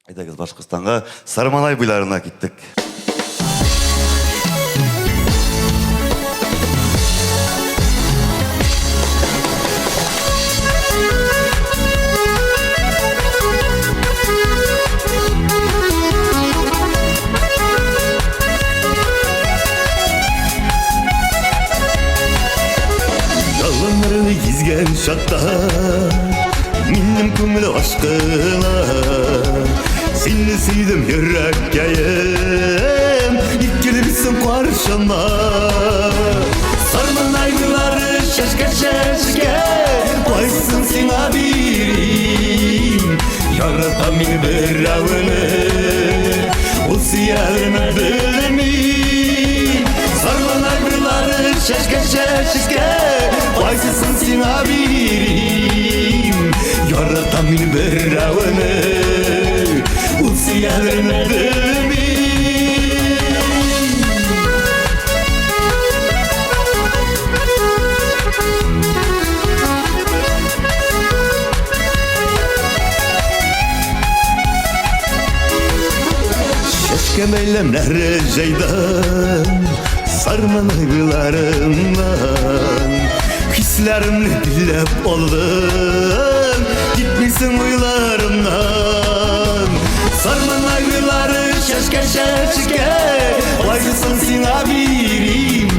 Aytagыз, Башкортстанга Сарманай буйларына кеттик. Yalanları gizgen şakta minnim köngülü aşkına seni sevdim yürekkeyim ilk gelirsin karşıma Sarman aydıları şaşka şaşka Baysın sen abirim Yaratan beni bir avını O siyahını bilmeyim Sarman aydıları şaşka şaşka Baysın sen abirim Yaratan beni bir avını O siyahını bilmeyim Kemelemler ceydan Sarman aylarından Hislerimle bilep oldum Gitmişsin uylarımdan Sarman ayları şaşka şaşka Vaysın sen abirim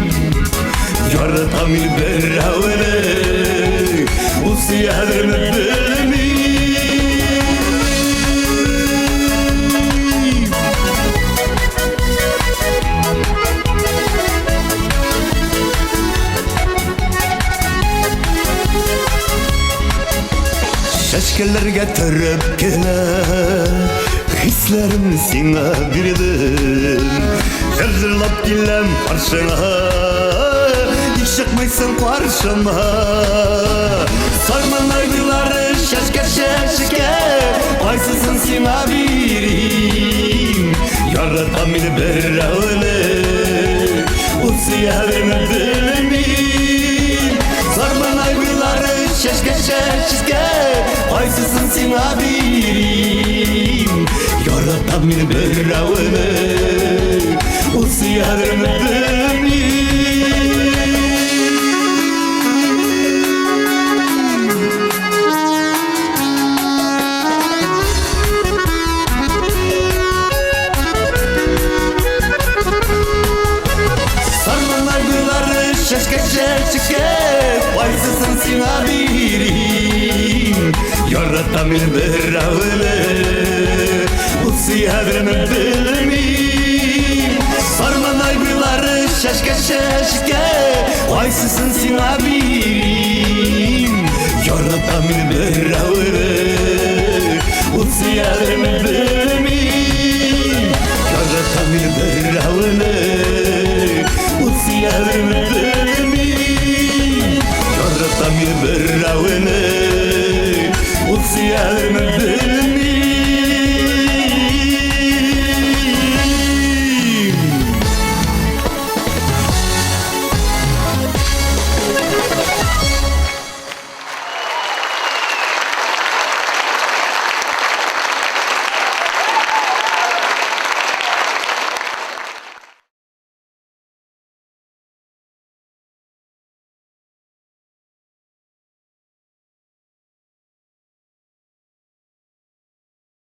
Yaratan bir avını O siyahlarını bilmeyim Şaşkalar getirip gelen Hislerim sana birdim Zırlap gillem karşına Hiç çıkmaysın karşıma Sarman aydıları şaşka şaşka Baysızsın sana birim Yaratan beni bir avını O siyahını bilmeyim Sarman aydıları şaşka şaşka Baysızsın sen abirim Yaratan beni bir avını O siyahını bilmeyim Sarman aydıları şaşka şaşka Baysızsın sen abirim Yaratan beni bir avını O siyahını bilmeyim Sarman aydıları şaşka şaşka Baysızsın sen abirim Yaratan beni bir avını O siyahını